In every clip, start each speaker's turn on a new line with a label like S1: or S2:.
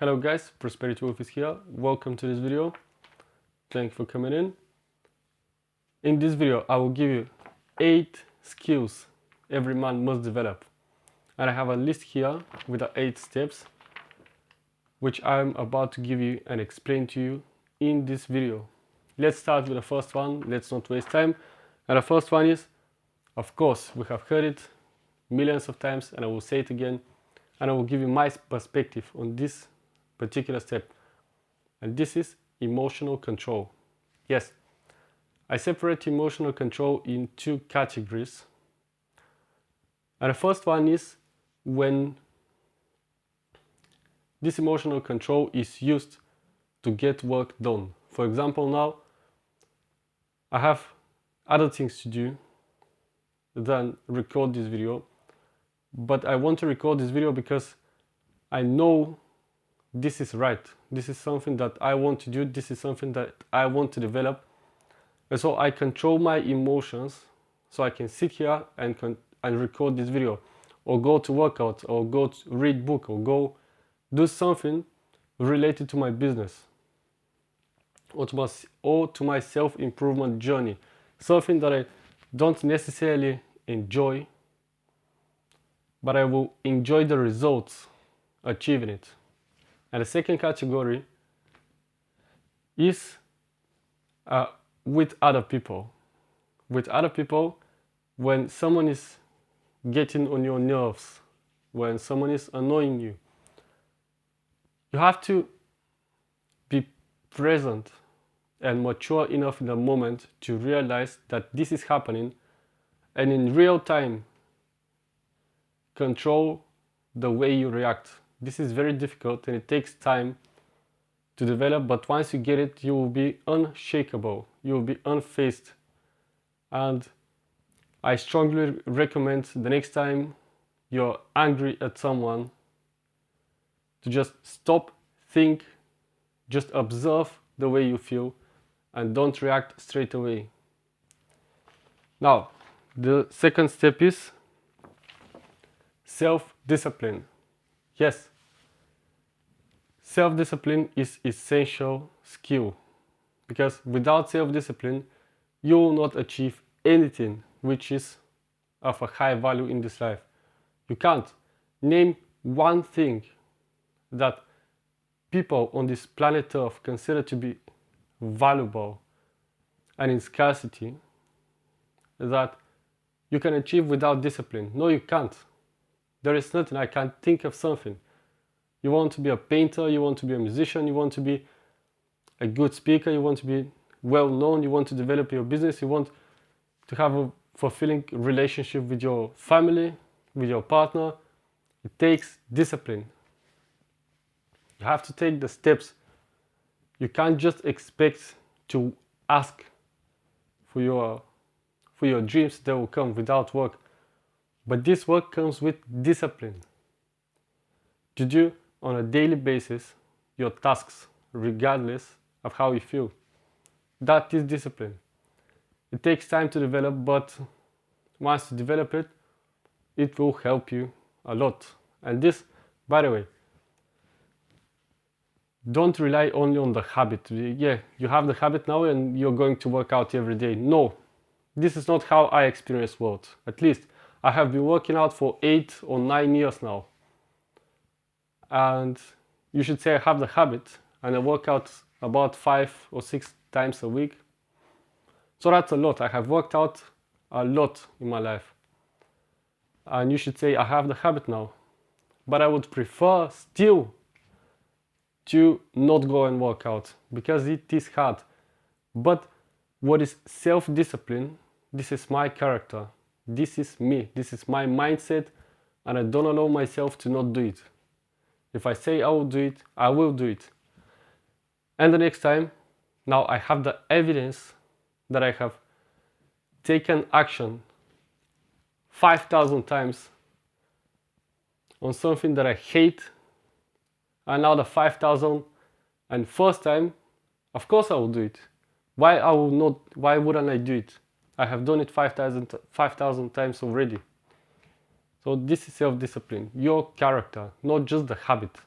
S1: Hello guys, Prosperity Wolf is here. Welcome to this video. Thank you for coming in. In this video, I will give you 8 skills every man must develop. And I have a list here with the 8 steps, which I'm about to give you and explain to you in this video. Let's start with the first one. Let's not waste time. And the first one is, of course, we have heard it millions of times, and I will say it again, and I will give you my perspective on this particular step, and this is emotional control. Yes, I separate emotional control in 2 categories, and the first one is when this emotional control is used to get work done. For example, now I have other things to do than record this video, but I want to record this video because I know this is right. This is something that I want to do. This is something that I want to develop. And so I control my emotions so I can sit here and record this video, or go to workout, or go to read book, or go do something related to my business, or to my self-improvement journey. Something that I don't necessarily enjoy, but I will enjoy the results achieving it. And the second category is with other people. With other people, when someone is getting on your nerves, when someone is annoying you, you have to be present and mature enough in the moment to realize that this is happening, and in real time control the way you react. This is very difficult and it takes time to develop, but once you get it, you will be unshakable, you will be unfazed. And I strongly recommend the next time you're angry at someone to just stop, think, just observe the way you feel, and don't react straight away. Now, the second step is self-discipline. Yes, self-discipline is essential skill, because without self-discipline, you will not achieve anything which is of a high value in this life. You can't name one thing that people on this planet Earth consider to be valuable and in scarcity that you can achieve without discipline. No, you can't. There is nothing. I can't think of something. You want to be a painter, you want to be a musician, you want to be a good speaker, you want to be well known, you want to develop your business, you want to have a fulfilling relationship with your family, with your partner. It takes discipline. You have to take the steps. You can't just expect to ask for your dreams that will come without work. But this work comes with discipline. To do on a daily basis your tasks regardless of how you feel. That is discipline. It takes time to develop, but once you develop it, it will help you a lot. And this, by the way, don't rely only on the habit. Yeah, you have the habit now and you're going to work out every day. No, this is not how I experience world. At least I have been working out for 8 or 9 years now. And you should say I have the habit, and I work out about 5 or 6 times a week. So that's a lot. I have worked out a lot in my life. And you should say I have the habit now. But I would prefer still to not go and work out, because it is hard. But what is self-discipline? This is my character. This is me. This is my mindset, and I don't allow myself to not do it. If I say I will do it, I will do it. And the next time, now I have the evidence that I have taken action 5,000 times on something that I hate, and now the 5,001st time, of course I will do it. Why wouldn't I do it? I have done it 5,000 times already. So this is self-discipline, your character, not just the habit.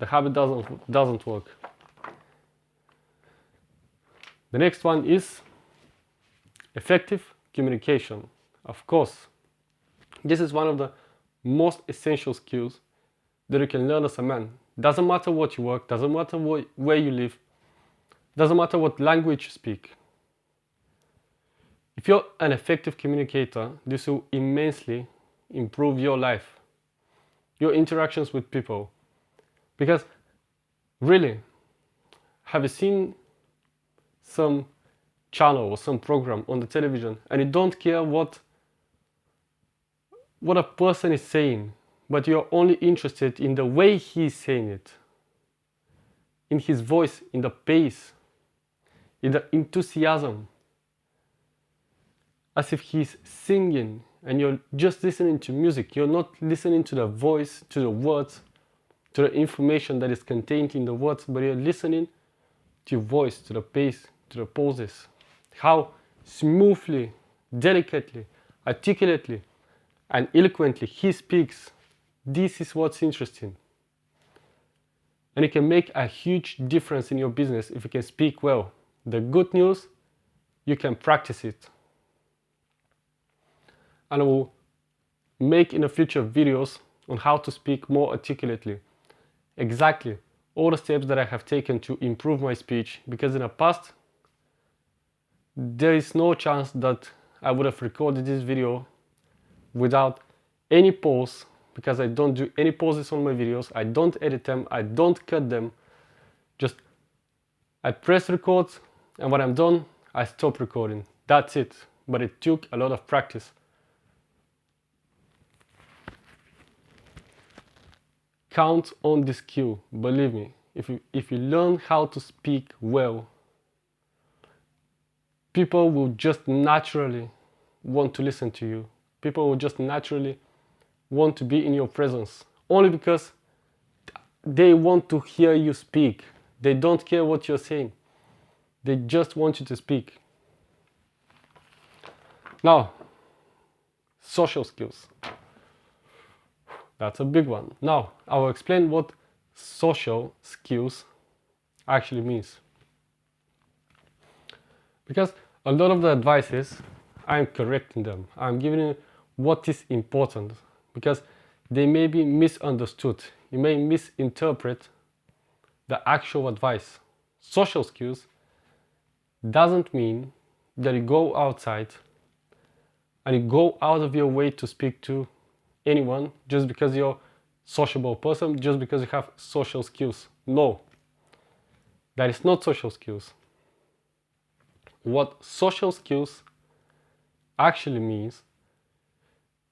S1: the habit doesn't work. The next one is effective communication. Of course, this is one of the most essential skills that you can learn as a man. Doesn't matter what you work, doesn't matter where you live, doesn't matter what language you speak. If you're an effective communicator, this will immensely improve your life, your interactions with people. Because really, have you seen some channel or some program on the television and you don't care what a person is saying, but you're only interested in the way he's saying it, in his voice, in the pace, in the enthusiasm, as if he's singing and you're just listening to music. You're not listening to the voice, to the words, to the information that is contained in the words, but you're listening to your voice, to the pace, to the pauses, how smoothly, delicately, articulately, and eloquently he speaks. This is what's interesting. And it can make a huge difference in your business if you can speak well. The good news, you can practice it. And I will make in the future videos on how to speak more articulately. Exactly all the steps that I have taken to improve my speech, because in the past, there is no chance that I would have recorded this video without any pause, because I don't do any pauses on my videos. I don't edit them, I don't cut them. Just I press record, and when I'm done, I stop recording. That's it. But it took a lot of practice. Count on this skill. Believe me, if you learn how to speak well, people will just naturally want to listen to you. People will just naturally want to be in your presence, only because they want to hear you speak. They don't care what you're saying. They just want you to speak. Now, social skills. That's a big one. Now, I will explain what social skills actually means. Because a lot of the advices, I'm correcting them. I'm giving you what is important, because they may be misunderstood. You may misinterpret the actual advice. Social skills doesn't mean that you go outside and you go out of your way to speak to anyone just because you're a sociable person, just because you have social skills. No, that is not social skills. What social skills actually means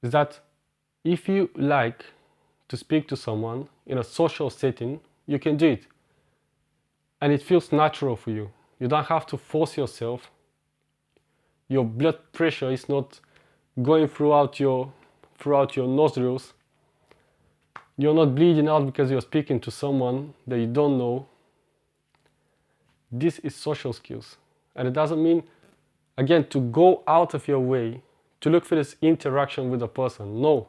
S1: is that if you like to speak to someone in a social setting, you can do it. And it feels natural for you. You don't have to force yourself. Your blood pressure is not going throughout your nostrils. You're not bleeding out because you're speaking to someone that you don't know. This is social skills. And it doesn't mean, again, to go out of your way to look for this interaction with a person. No.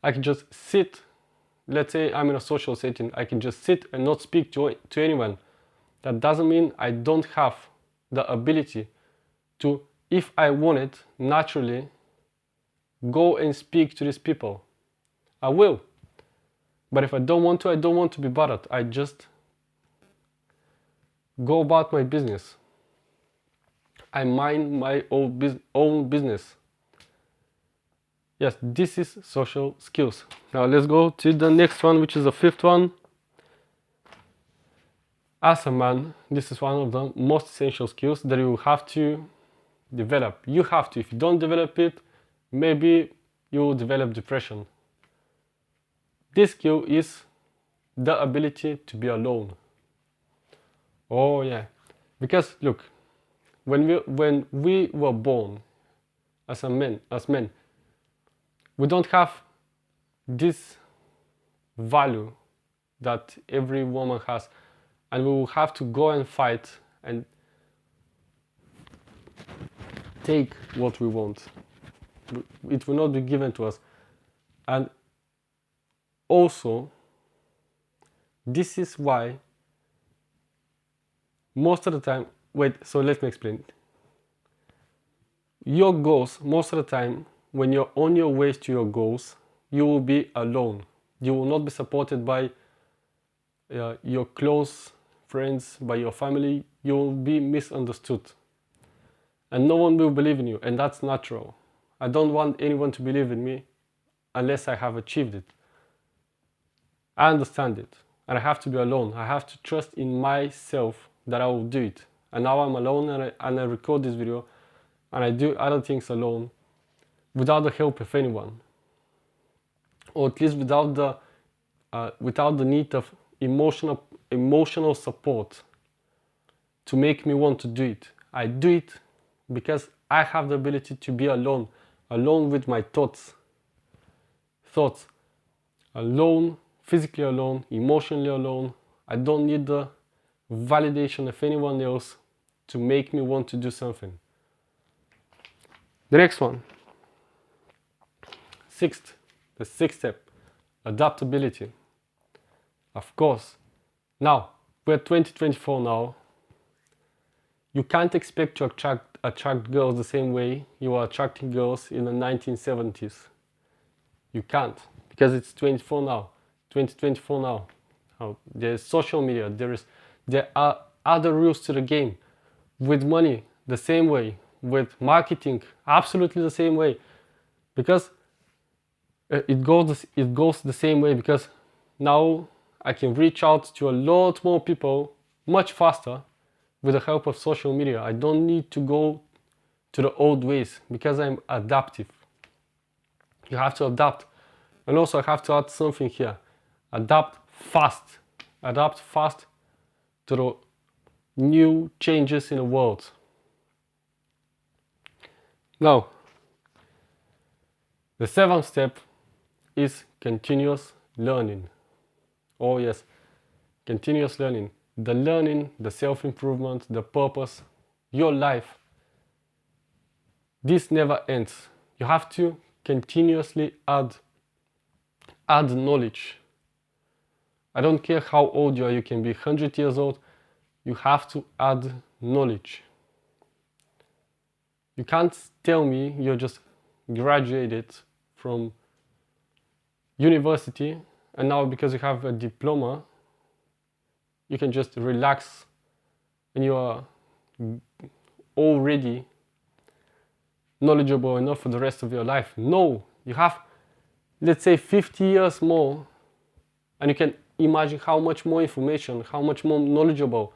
S1: I can just sit. Let's say I'm in a social setting. I can just sit and not speak to anyone. That doesn't mean I don't have the ability to, if I want it, naturally go and speak to these people. I will. But if I don't want to, I don't want to be bothered. I just go about my business. I mind my own business. Yes, this is social skills. Now let's go to the next one, which is the fifth one. As a man, this is one of the most essential skills that you have to develop. You have to. If you don't develop it, maybe you will develop depression. This skill is the ability to be alone. Oh yeah, because look, when we were born as men, we don't have this value that every woman has, and we will have to go and fight and take what we want. It will not be given to us. And also, This is why most of the time, so let me explain. Your goals, most of the time, when you're on your way to your goals, you will be alone. You will not be supported by your close friends, by your family. You will be misunderstood. And no one will believe in you, and that's natural. I don't want anyone to believe in me unless I have achieved it. I understand it, and I have to be alone. I have to trust in myself that I will do it. And now I'm alone, and I record this video, and I do other things alone without the help of anyone, or at least without the need of emotional support to make me want to do it. I do it because I have the ability to be alone with my thoughts, alone, physically alone, emotionally alone. I don't need the validation of anyone else to make me want to do something. The next one, the sixth step, adaptability. Of course, now we're 2024 now. You can't expect to attract girls the same way you were attracting girls in the 1970s. You can't, because it's 2024 now. There's social media, there are other rules to the game. With money, the same way. With marketing, absolutely the same way. Because it goes the same way, because now I can reach out to a lot more people much faster with the help of social media. I don't need to go to the old ways because I'm adaptive. You have to adapt. And also I have to add something here. Adapt fast. Adapt fast to the new changes in the world. Now, the seventh step is continuous learning. Oh yes, continuous learning. The learning, the self-improvement, the purpose, your life. This never ends. You have to continuously add knowledge. I don't care how old you are, you can be 100 years old, you have to add knowledge. You can't tell me you're just graduated from university and now because you have a diploma, you can just relax and you are already knowledgeable enough for the rest of your life. No, you have, let's say, 50 years more, and you can imagine how much more information, how much more knowledgeable,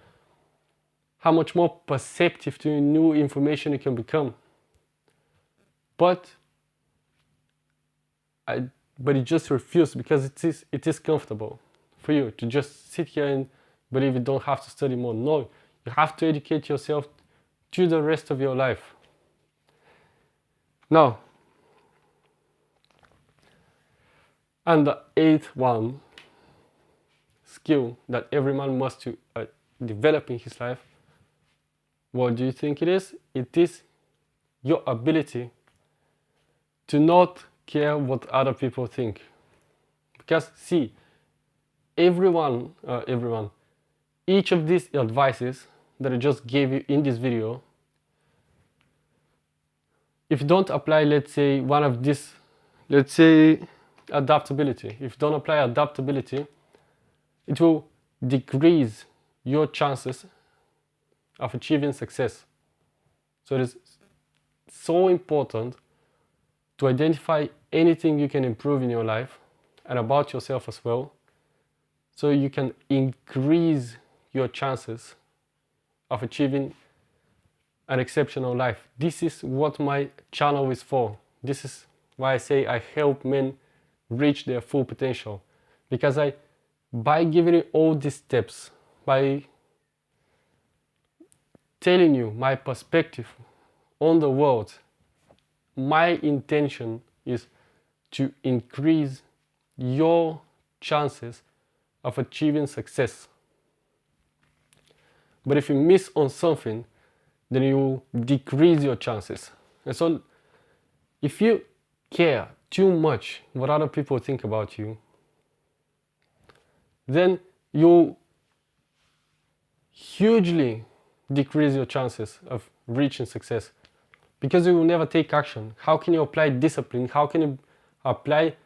S1: how much more perceptive to new information you can become. But you just refuse because it is comfortable for you to just sit here and believe you don't have to study more. No, you have to educate yourself to the rest of your life. Now, and the eighth one, skill that every man must develop in his life, what do you think it is? It is your ability to not care what other people think. Because see, everyone, each of these advices that I just gave you in this video, if you don't apply, let's say, one of these, let's say adaptability, if you don't apply adaptability, it will decrease your chances of achieving success. So it is so important to identify anything you can improve in your life and about yourself as well, so you can increase your chances of achieving an exceptional life. This is what my channel is for. This is why I say I help men reach their full potential, because by giving you all these steps, by telling you my perspective on the world, my intention is to increase your chances of achieving success. But if you miss on something, then you will decrease your chances. And so if you care too much what other people think about you, then you hugely decrease your chances of reaching success because you will never take action. How can you apply discipline? How can you apply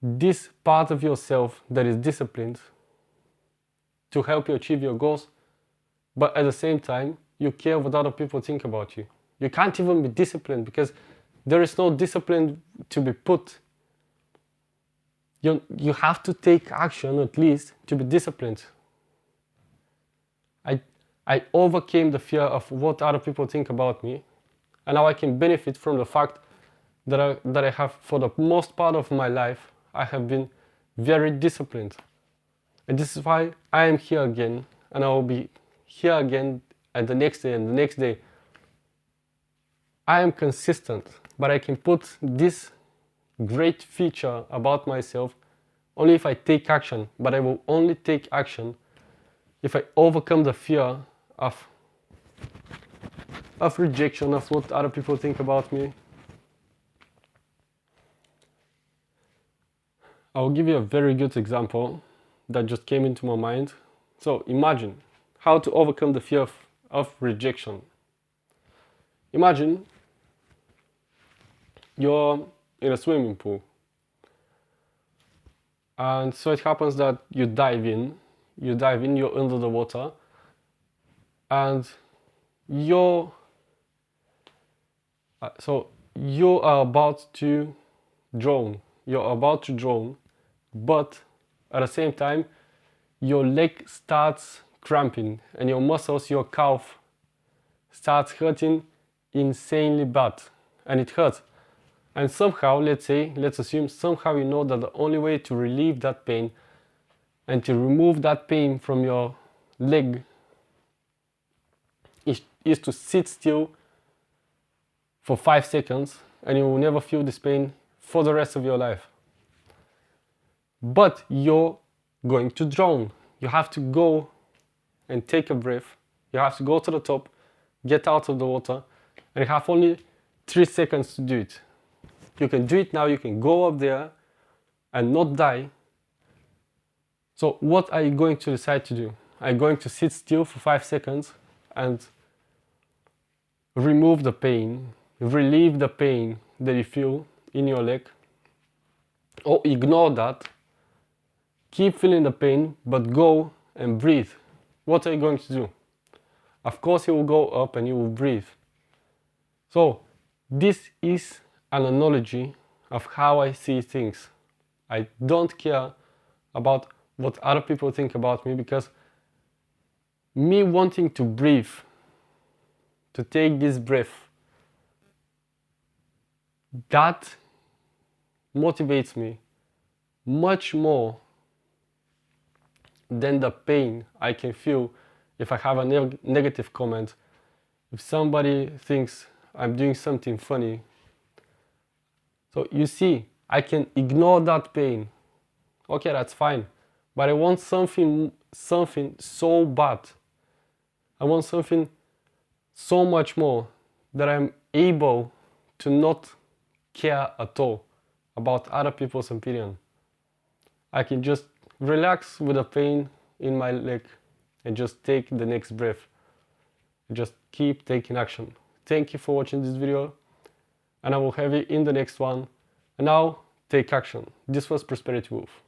S1: this part of yourself that is disciplined to help you achieve your goals, but at the same time you care what other people think about you? You can't even be disciplined because there is no discipline to be put. You have to take action at least to be disciplined. I overcame the fear of what other people think about me, and now I can benefit from the fact that I have, for the most part of my life, I have been very disciplined. And this is why I am here again, and I will be here again and the next day and the next day. I am consistent, but I can put this great feature about myself only if I take action. But I will only take action if I overcome the fear of rejection, of what other people think about me. I'll give you a very good example that just came into my mind. So imagine how to overcome the fear of rejection. Imagine you're in a swimming pool, and so it happens that you dive in, you're under the water, and you are about to drown. You're about to drown, but at the same time, your leg starts cramping and your muscles, your calf, starts hurting insanely bad, and it hurts. And somehow, let's assume somehow you know that the only way to relieve that pain and to remove that pain from your leg is to sit still for 5 seconds, and you will never feel this pain for the rest of your life. But you're going to drown. You have to go and take a breath. You have to go to the top, get out of the water, and you have only 3 seconds to do it. You can do it now, you can go up there and not die. So what are you going to decide to do? Are you going to sit still for 5 seconds and remove the pain, relieve the pain that you feel in your leg? Or ignore that, keep feeling the pain, but go and breathe? What are you going to do? Of course you will go up and you will breathe. So this is an analogy of how I see things. I don't care about what other people think about me, because me wanting to breathe, to take this breath, that motivates me much more than the pain I can feel if I have a negative comment, if somebody thinks I'm doing something funny. So you see, I can ignore that pain. Okay, that's fine. But I want something so bad. I want something so much more that I'm able to not care at all about other people's opinion. I can just relax with the pain in my leg and just take the next breath. Just keep taking action. Thank you for watching this video, and I will have you in the next one. And now, take action. This was Prosperity Wolf.